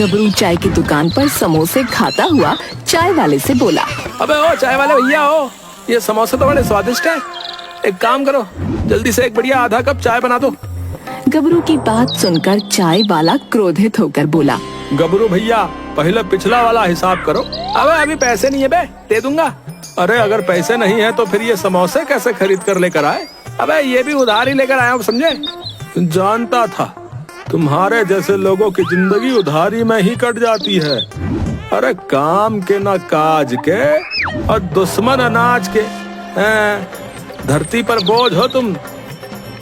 गबरू चाय की दुकान पर समोसे खाता हुआ चाय वाले से बोला। अबे ओ चाय वाले भैया ओ, ये समोसे तो बड़े स्वादिष्ट हैं। एक काम करो, जल्दी से एक बढ़िया आधा कप चाय बना दो। गबरू की बात सुनकर चाय वाला क्रोधित होकर बोला। गबरू भैया, पहले पिछला वाला हिसाब करो। अबे अभी पैसे नहीं है बे, दे दूंगा। अरे अगर पैसे नहीं है तो फिर ये समोसे कैसे खरीद कर लेकर आए? अबे ये भी उधार ही लेकर आया हूँ, समझे? जानता था तुम्हारे जैसे लोगों की जिंदगी उधारी में ही कट जाती है। अरे काम के ना काज के और दुश्मन अनाज के। धरती पर बोझ हो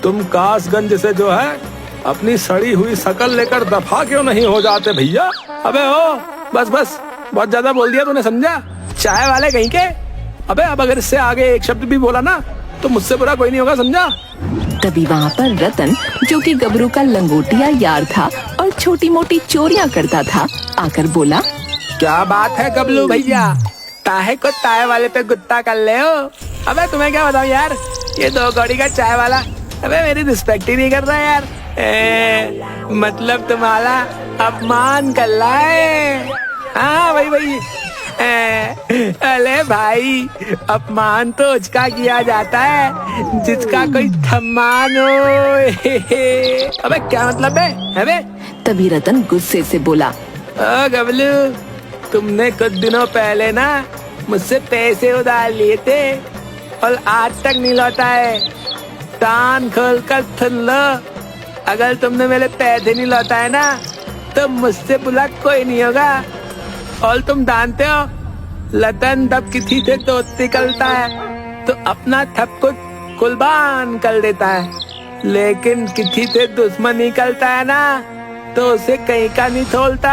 तुम कासगंज से जो है अपनी सड़ी हुई शकल लेकर दफा क्यों नहीं हो जाते भैया? अबे ओ बस बहुत ज्यादा बोल दिया तूने, समझा? चाय वाले कहीं के। अबे अब अगर इससे आगे एक शब्द भी बोला ना तो मुझसे बुरा कोई नहीं होगा, समझा? तभी वहाँ पर रतन, जो कि गबरू का लंगोटिया यार था और छोटी मोटी चोरियां करता था, आकर बोला। क्या बात है गबलू भैया, ताहे को चाय वाले पे गुत्ता कर ले हो? अबे तुम्हें क्या बताऊं यार, ये 2 कौड़ी का चाय वाला अबे मेरी रिस्पेक्ट ही नहीं कर रहा यार। मतलब तुम्हारा अपमान कर रहा है। हाँ भाई अरे भाई, अपमान तो उसका किया जाता है जिसका कोई सम्मान हो। अबे क्या मतलब है बे? तभी रतन गुस्से से बोला। ओ गबलू, तुमने कुछ दिनों पहले ना मुझसे पैसे उधार लिए थे और आज तक नहीं लौटा है। कान खोल कर सुन लो, अगर तुमने मेरे पैसे नहीं लौटाए ना तो मुझसे बुरा कोई नहीं होगा। और तुम जानते हो, लतन जब किसी से दोस्ती करता है तो अपना सब कुछ कुर्बान कर देता है, लेकिन किसी से दुश्मनी करता है ना तो उसे कहीं का नहीं छोड़ता।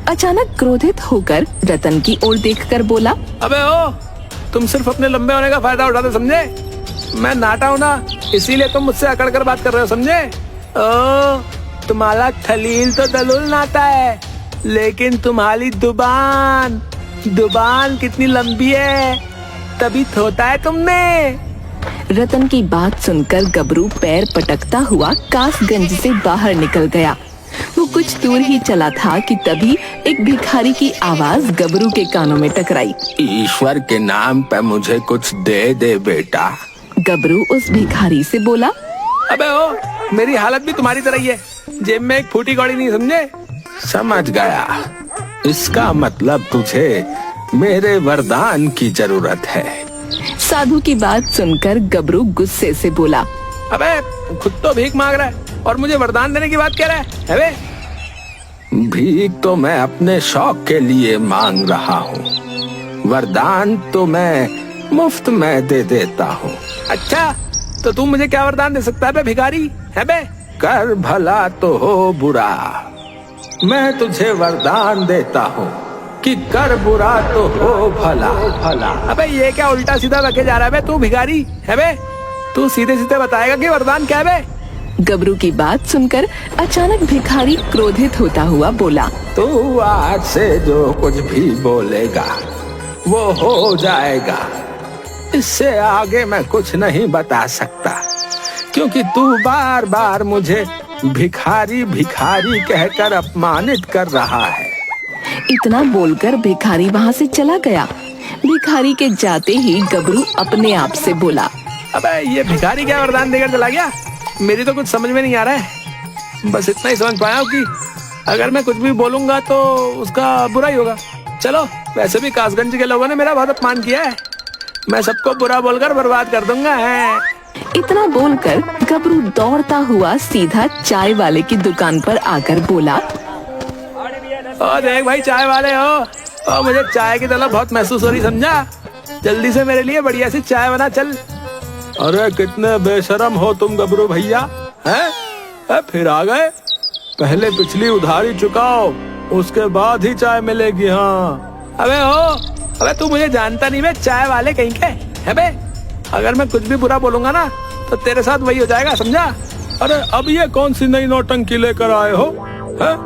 अचानक क्रोधित होकर रतन की ओर देखकर बोला। अबे ओ, तुम सिर्फ अपने लंबे होने का फायदा उठाते, समझे? मैं नाटा हूँ ना, इसीलिए तुम मुझसे अकड़ कर बात कर रहे हो, समझे? ओ, तुम्हारा खलील तो दलूल नाटा है, लेकिन तुम्हारी जुबान कितनी लंबी है, तभी थोता है तुमने। रतन की बात सुनकर गबरू पैर पटकता हुआ कासगंज से बाहर निकल गया। वो कुछ दूर ही चला था कि तभी एक भिखारी की आवाज गबरू के कानों में टकराई। ईश्वर के नाम पे मुझे कुछ दे दे बेटा। गबरू उस भिखारी से बोला। अबे ओ, मेरी हालत भी तुम्हारी तरह ही है, जेब में एक फूटी कौड़ी नहीं, समझे? समझ गया, इसका मतलब तुझे मेरे वरदान की जरूरत है। साधु की बात सुनकर गबरू गुस्से से बोला। अबे खुद तो भीख मांग रहा है और मुझे वरदान देने की बात कह रहा है? अबे भीख तो मैं अपने शौक के लिए मांग रहा हूँ, वरदान तो मैं मुफ्त में दे देता हूँ। अच्छा, तो तू मुझे क्या वरदान दे सकता है बे भिखारी? है बे? कर भला तो हो बुरा, मैं तुझे वरदान देता हूँ कि कर बुरा तो हो भला। अबे ये क्या उल्टा सीधा रखे जा रहा है बे तू भिखारी? है बे? तू सीधे सीधे बताएगा कि वरदान क्या है बे? गबरू की बात सुनकर अचानक भिखारी क्रोधित होता हुआ बोला। तू आज से जो कुछ भी बोलेगा वो हो जाएगा, इससे आगे मैं कुछ नहीं बता सकता, क्योंकि तू बार बार मुझे भिखारी भिखारी कहकर अपमानित कर रहा है। इतना बोलकर भिखारी वहाँ से चला गया। भिखारी के जाते ही गबरू अपने आप से बोला। अबे ये भिखारी क्या वरदान देकर चला गया? मेरी तो कुछ समझ में नहीं आ रहा है। बस इतना ही समझ पाया हूँ कि अगर मैं कुछ भी बोलूंगा तो उसका बुरा ही होगा। चलो, वैसे भी कासगंज के लोगों ने मेरा बहुत अपमान किया है, मैं सबको बुरा बोलकर बर्बाद कर दूंगा। है इतना बोलकर गबरू दौड़ता हुआ सीधा चाय वाले की दुकान पर आकर बोला। ओ देख भाई चाय वाले हो, और मुझे चाय की तलब बहुत महसूस हो रही, समझा? जल्दी से मेरे लिए बढ़िया सी चाय बना चल। अरे कितने बेशरम हो तुम गबरू भैया, हैं? फिर आ गए? पहले पिछली उधारी चुकाओ, उसके बाद ही चाय मिलेगी। हाँ अबे तू मुझे जानता नहीं बे, चाय वाले कहीं के है बे? अगर मैं कुछ भी बुरा बोलूंगा ना तो तेरे साथ वही हो जाएगा, समझा? अरे अब ये कौन सी नई नौटंकी लेकर आए हो? है?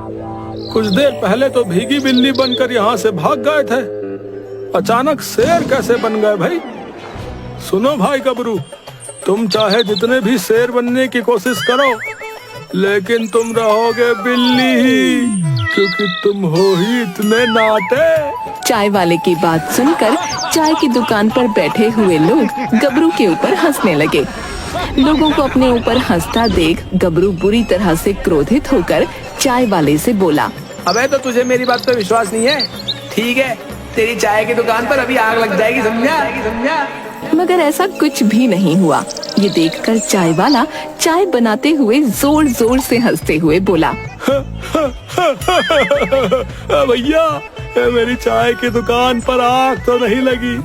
कुछ देर पहले तो भीगी बिल्ली बनकर यहाँ से भाग गए थे, अचानक शेर कैसे बन गए भाई? सुनो भाई गबरू, तुम चाहे जितने भी शेर बनने की कोशिश करो, लेकिन तुम रहोगे बिल्ली ही, क्योंकि तुम हो ही इतने नाटे। चाय वाले की बात सुनकर चाय की दुकान पर बैठे हुए लोग गबरू के ऊपर हंसने लगे। लोगों को अपने ऊपर हंसता देख गबरू बुरी तरह से क्रोधित होकर चाय वाले से बोला, अबे तो तुझे मेरी बात पे विश्वास नहीं है? ठीक है, तेरी चाय की दुकान पर अभी आग लग जाएगी, समझा? मगर ऐसा कुछ भी नहीं हुआ। ये देखकर चाय वाला चाय बनाते हुए जोर जोर से हंसते हुए बोला, भैया, मेरी चाय की दुकान पर आग तो नहीं लगी,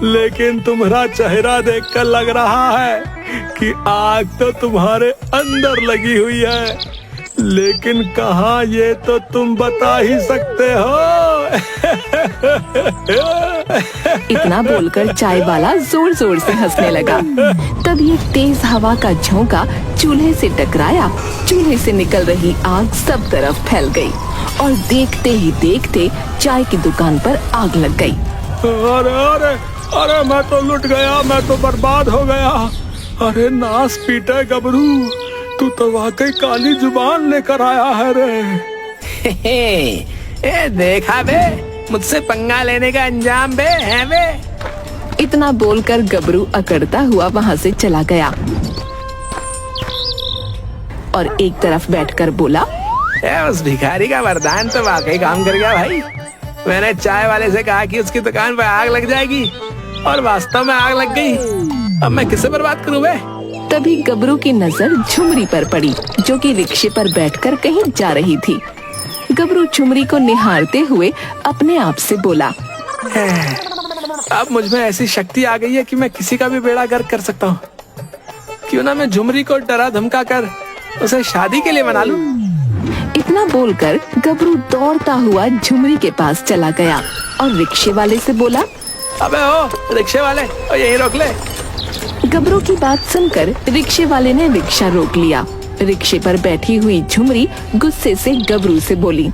लेकिन तुम्हारा चेहरा देखकर लग रहा है कि आग तो तुम्हारे अंदर लगी हुई है, लेकिन कहाँ ये तो तुम बता ही सकते हो। इतना बोलकर चाय वाला जोर जोर से हंसने लगा। तभी एक तेज हवा का झोंका चूल्हे से टकराया। चूल्हे से निकल रही आग सब तरफ फैल गई और देखते ही देखते चाय की दुकान पर आग लग गई। अरे अरे अरे, मैं तो लुट गया, मैं तो बर्बाद हो गया। अरे नास पीटे गबरू, तू तो वाकई काली जुबान लेकर आया है रे। ए देखा बे, मुझसे पंगा लेने का अंजाम बे है बे। इतना बोलकर गबरू अकड़ता हुआ वहाँ से चला गया और एक तरफ बैठकर बोला, उस भिखारी का वरदान तो वाकई काम कर गया भाई। मैंने चाय वाले से कहा कि उसकी दुकान पर आग लग जाएगी और वास्तव में आग लग गई। अब मैं किसे बर्बाद करूं बे? तभी गबरू की नजर झुमरी पर पड़ी, जो कि रिक्शे पर बैठकर कहीं जा रही थी। गबरू झुमरी को निहारते हुए अपने आप से बोला, अब मुझ में ऐसी शक्ति आ गई है कि मैं किसी का भी बेड़ा गर्क कर सकता हूँ। क्यों ना मैं झुमरी को डरा धमका कर उसे शादी के लिए मना लूं। इतना बोलकर गबरू दौड़ता हुआ झुमरी के पास चला गया और रिक्शे वाले से बोला, अबे ओ रिक्शे वाले, यहीं रोक ले। गबरू की बात सुनकर रिक्शे वाले ने रिक्शा रोक लिया। रिक्शे पर बैठी हुई झुमरी गुस्से से गबरू से बोली,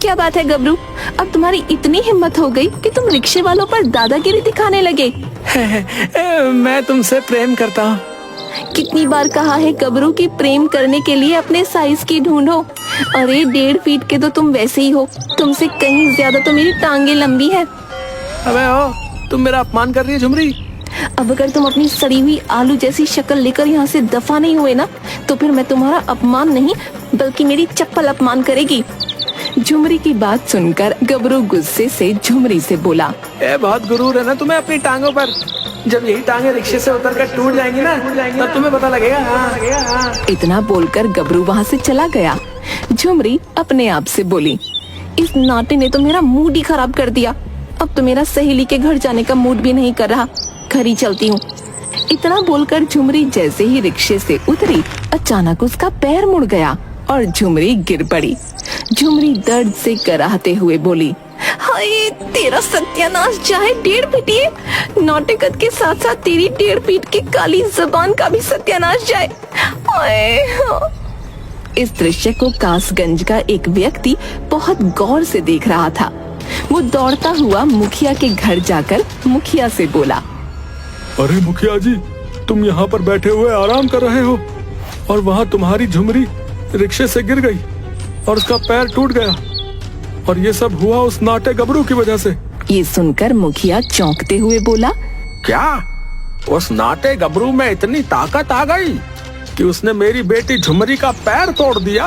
क्या बात है गबरू, अब तुम्हारी इतनी हिम्मत हो गई कि तुम रिक्शे वालों पर दादागिरी दिखाने लगे। मैं तुमसे प्रेम करता हूँ। कितनी बार कहा है गबरू की प्रेम करने के लिए अपने साइज की ढूंढो। अरे 1.5 फीट के तो तुम वैसे ही हो, तुमसे कहीं ज्यादा तो मेरी टांगे लंबी है। अबे ओ, तुम मेरा अपमान कर रही है झुमरी। अब अगर तुम अपनी सड़ी हुई आलू जैसी शक्ल लेकर यहाँ से दफा नहीं हुए ना, तो फिर मैं तुम्हारा अपमान नहीं बल्कि मेरी चप्पल अपमान करेगी। झुमरी की बात सुनकर गबरू गुस्से से झुमरी से बोला, बहुत गुरूर है ना तुम्हें अपनी टांगों पर। जब यही टांगे रिक्शे से उतरकर टूट जाएंगी ना, तब तुम्हें पता लगेगा। इतना बोलकर गबरू वहाँ से चला गया। झुमरी अपने आप से बोली, इस नाटे ने तो मेरा मूड ही खराब कर दिया। अब तो मेरा सहेली के घर जाने का मूड भी नहीं कर रहा, घर ही चलती हूँ। इतना बोलकर झुमरी जैसे ही रिक्शे से उतरी, अचानक उसका पैर मुड़ गया और झुमरी गिर पड़ी। झुमरी दर्द से कराहते हुए बोली, हाय तेरा सत्यानाश चाहे 1.5 फीटिए, नाटकत के साथ साथ तेरी 1.5 फीट की काली जबान का भी सत्यानाश जाए। इस दृश्य को कासगंज का एक व्यक्ति बहुत गौर से देख रहा था। वो दौड़ता हुआ मुखिया के घर जाकर मुखिया से बोला, अरे मुखिया जी, तुम यहाँ पर बैठे हुए आराम कर रहे हो और वहाँ तुम्हारी झुमरी रिक्शे से गिर गई और उसका पैर टूट गया, और ये सब हुआ उस नाटे गबरू की वजह से। ये सुनकर मुखिया चौंकते हुए बोला, क्या उस नाटे गबरू में इतनी ताकत आ गई कि उसने मेरी बेटी झुमरी का पैर तोड़ दिया?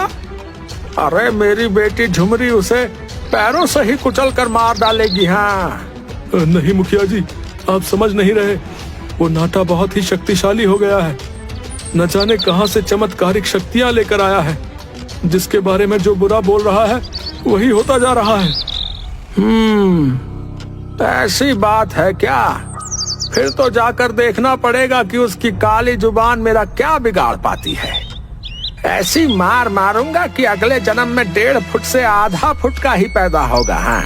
अरे मेरी बेटी झुमरी उसे पैरों से ही कुचल कर मार डालेगी। हाँ नहीं मुखिया जी, आप समझ नहीं रहे। वो नाटा बहुत ही शक्तिशाली हो गया है, न जाने कहां से चमत्कारिक शक्तियां लेकर आया है। जिसके बारे में जो बुरा बोल रहा है वही होता जा रहा है। ऐसी बात है क्या? फिर तो जाकर देखना पड़ेगा कि उसकी काली जुबान मेरा क्या बिगाड़ पाती है। ऐसी मार मारूंगा कि अगले जन्म में 1.5 फुट से आधा फुट का ही पैदा होगा। हाँ।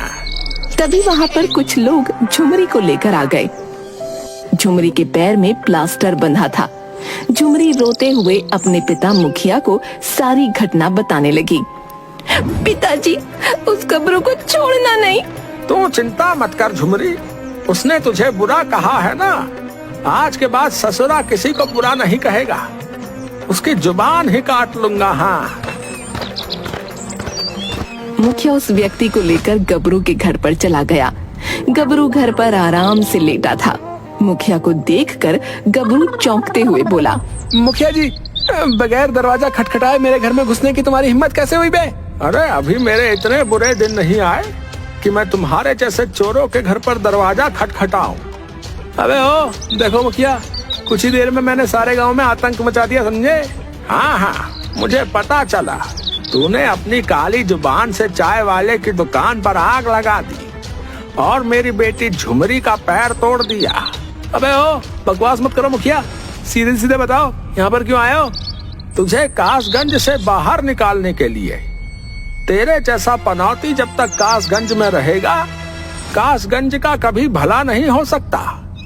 तभी वहाँ पर कुछ लोग झुमरी को लेकर आ गए। झुमरी के पैर में प्लास्टर बंधा था। झुमरी रोते हुए अपने पिता मुखिया को सारी घटना बताने लगी। पिताजी, उस गबरू को छोड़ना नहीं। तू चिंता मत कर झुमरी, उसने तुझे बुरा कहा है ना, आज के बाद ससुरा किसी को बुरा नहीं कहेगा। उसकी जुबान ही काट लूंगा। हाँ, मुखिया उस व्यक्ति को लेकर गबरू के घर पर चला गया। गबरू घर पर आराम से लेटा था। मुखिया को देखकर गबरू चौंकते हुए बोला, मुखिया जी, बगैर दरवाजा खटखटाए मेरे घर में घुसने की तुम्हारी हिम्मत कैसे हुई बे? अरे अभी मेरे इतने बुरे दिन नहीं आए कि मैं तुम्हारे जैसे चोरों के घर पर दरवाजा खटखटाऊं। अबे ओ देखो मुखिया, कुछ ही देर में मैंने सारे गांव में आतंक मचा दिया, समझे? हाँ हाँ, मुझे पता चला। तूने अपनी काली जुबान से चाय वाले की दुकान पर आग लगा दी और मेरी बेटी झुमरी का पैर तोड़ दिया। अबे ओ बकवास मत करो मुखिया, सीधे सीधे बताओ यहाँ पर क्यों आए हो? तुझे कासगंज से बाहर निकालने के लिए। तेरे जैसा पनौती जब तक कासगंज में रहेगा, कासगंज का कभी भला नहीं हो सकता।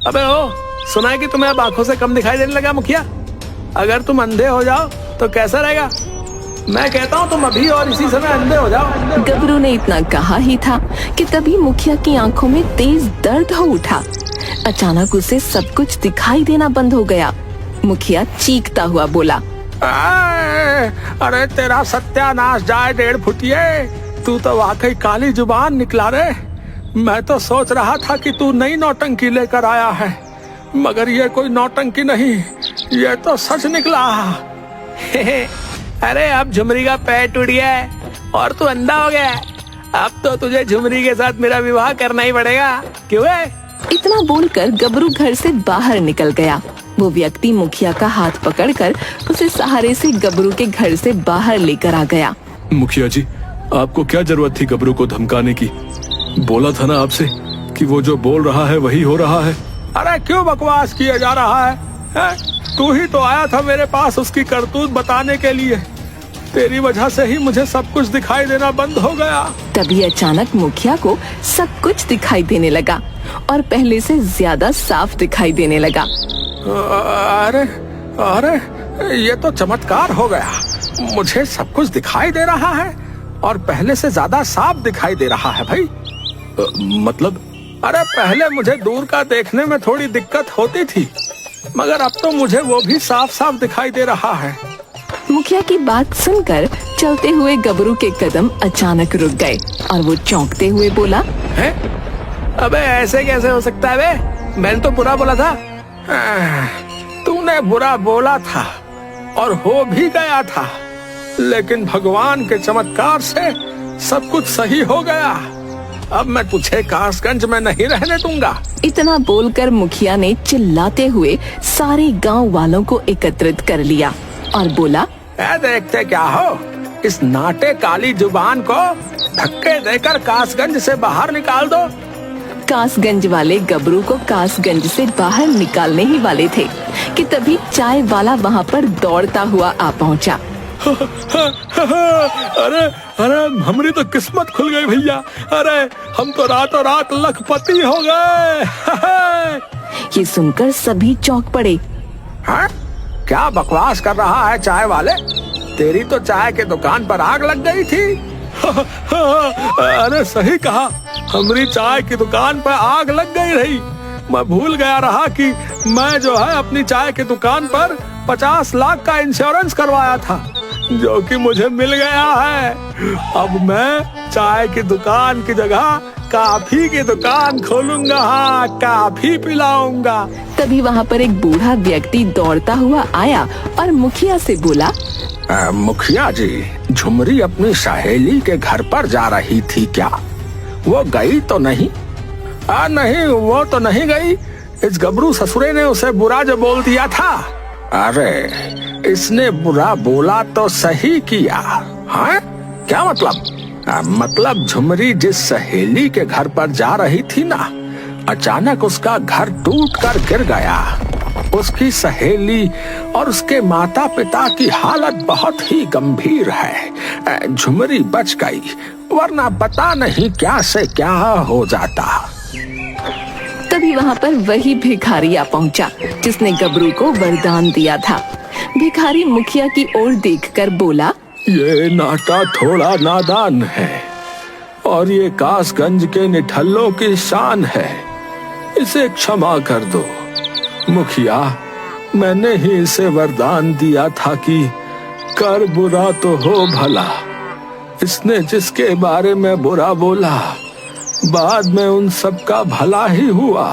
अबे ओ, सुना है कि तुम्हें अब आंखों से कम दिखाई देने लगा मुखिया? अगर तुम अंधे हो जाओ तो कैसा रहेगा? मैं कहता हूँ तुम अभी और इसी समय अंधे हो जाओ। गबरू ने इतना कहा ही था कि तभी मुखिया की आंखों में तेज दर्द हो उठा। अचानक उसे सब कुछ दिखाई देना बंद हो गया। मुखिया चीखता हुआ बोला, अरे तेरा सत्यानाश जाए 1.5 फुटिये, तू तो वाकई काली जुबान निकला रे। मैं तो सोच रहा था कि तू नई नौटंकी लेकर आया है, मगर ये कोई नौटंकी नहीं, ये तो सच निकला। अरे अब झुमरी का पैर टूट गया है और तू अंधा हो गया है। अब तो तुझे झुमरी के साथ मेरा विवाह करना ही पड़ेगा, क्यों है? इतना बोलकर गबरू घर से बाहर निकल गया। वो व्यक्ति मुखिया का हाथ पकड़कर उसे सहारे से गबरू के घर से बाहर लेकर आ गया। मुखिया जी, आपको क्या जरूरत थी गबरू को धमकाने की? बोला था ना आपसे कि वो जो बोल रहा है वही हो रहा है। अरे क्यों बकवास किया जा रहा है? तू ही तो आया था मेरे पास उसकी करतूत बताने के लिए। तेरी वजह से ही मुझे सब कुछ दिखाई देना बंद हो गया। तभी अचानक मुखिया को सब कुछ दिखाई देने लगा और पहले से ज्यादा साफ दिखाई देने लगा। अरे अरे ये तो चमत्कार हो गया। मुझे सब कुछ दिखाई दे रहा है और पहले से ज्यादा साफ दिखाई दे रहा है भाई। मतलब? अरे पहले मुझे दूर का देखने में थोड़ी दिक्कत होती थी, मगर अब तो मुझे वो भी साफ साफ दिखाई दे रहा है। मुखिया की बात सुनकर चलते हुए गबरू के कदम अचानक रुक गए और वो चौंकते हुए बोला, है? अबे ऐसे कैसे हो सकता है बे? मैंने तो बुरा बोला था। तूने बुरा बोला था और हो भी गया था, लेकिन भगवान के चमत्कार से सब कुछ सही हो गया। अब मैं तुझे कासगंज में नहीं रहने दूंगा। इतना बोलकर मुखिया ने चिल्लाते हुए सारे गांव वालों को एकत्रित कर लिया और बोला, देखते क्या हो, इस नाटे काली जुबान को धक्के देकर कासगंज से बाहर निकाल दो। कासगंज वाले गबरू को कासगंज से बाहर निकालने ही वाले थे कि तभी चाय वाला वहाँ पर दौड़ता हुआ आ पहुँचा। अरे अरे हमारी तो किस्मत खुल गई भैया। अरे हम तो रातों रात लखपति हो गए। ये सुनकर सभी चौंक पड़े। हाँ? क्या बकवास कर रहा है चाय वाले? तेरी तो चाय के दुकान पर आग लग गई थी। अरे सही कहा, हमारी चाय की दुकान पर आग लग गई रही। मैं भूल गया रहा कि मैं जो है अपनी चाय की दुकान पर 50 लाख का इंश्योरेंस करवाया था, जो कि मुझे मिल गया है। अब मैं चाय की दुकान की जगह काफी की दुकान खोलूंगा। हाँ, काफी पिलाऊंगा। तभी वहाँ पर एक बूढ़ा व्यक्ति दौड़ता हुआ आया और मुखिया से बोला, मुखिया जी, झुमरी अपनी सहेली के घर पर जा रही थी क्या? वो गई तो नहीं? नहीं, वो तो नहीं गई। इस गबरू ससुरे ने उसे बुरा जो बोल दिया था। अरे इसने बुरा बोला तो सही किया। हाँ, क्या मतलब? मतलब झुमरी जिस सहेली के घर पर जा रही थी ना, अचानक उसका घर टूट कर गिर गया। उसकी सहेली और उसके माता पिता की हालत बहुत ही गंभीर है। झुमरी बच गई, वरना पता नहीं क्या से क्या हो जाता। तभी वहाँ पर वही भिखारी आ पहुँचा जिसने गबरू को वरदान दिया था। भिखारी मुखिया की ओर देखकर बोला, ये नाटा थोड़ा नादान है और ये कासगंज के निठल्लों की शान है, इसे क्षमा कर दो। मुखिया, मैंने ही इसे वरदान दिया था कि कर बुरा तो हो भला। इसने जिसके बारे में बुरा बोला, बाद में उन सबका भला ही हुआ,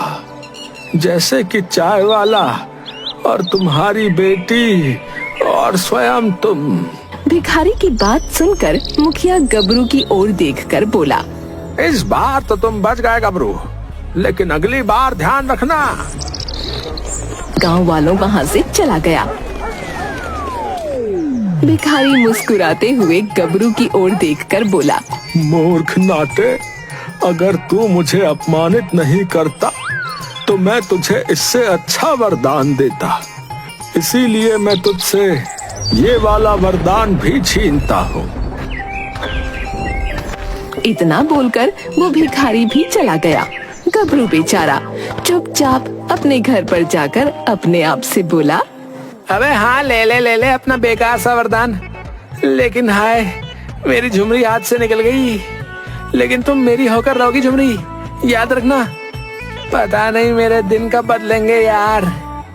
जैसे कि चाय वाला और तुम्हारी बेटी और स्वयं तुम। भिखारी की बात सुनकर मुखिया गबरू की ओर देखकर बोला, इस बार तो तुम बच गए गबरू, लेकिन अगली बार ध्यान रखना। गांव वालों वहां से चला गया। भिखारी मुस्कुराते हुए गबरू की ओर देखकर बोला, मूर्ख नाटे, अगर तू मुझे अपमानित नहीं करता तो मैं तुझे इससे अच्छा वरदान देता। इसीलिए मैं तुझसे ये वाला वरदान भी छीनता हूँ। इतना बोलकर वो भिखारी भी चला गया। गबरू बेचारा चुपचाप अपने घर पर जाकर अपने आप से बोला, अबे हाँ, ले ले अपना बेकार सा वरदान। लेकिन हाय, मेरी झुमरी हाथ से निकल गई। लेकिन तुम मेरी होकर रहोगी झुमरी, याद रखना। पता नहीं मेरे दिन कब बदलेंगे यार।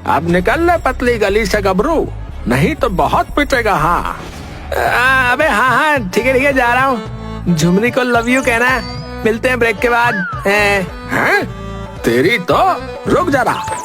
अब निकल ले पतली गली से गबरू, नहीं तो बहुत पिटेगा। हाँ अबे हाँ, ठीक है जा रहा हूँ। झुमरी को लव यू कहना। मिलते हैं ब्रेक के बाद। हैं? तेरी तो रुक जा रहा।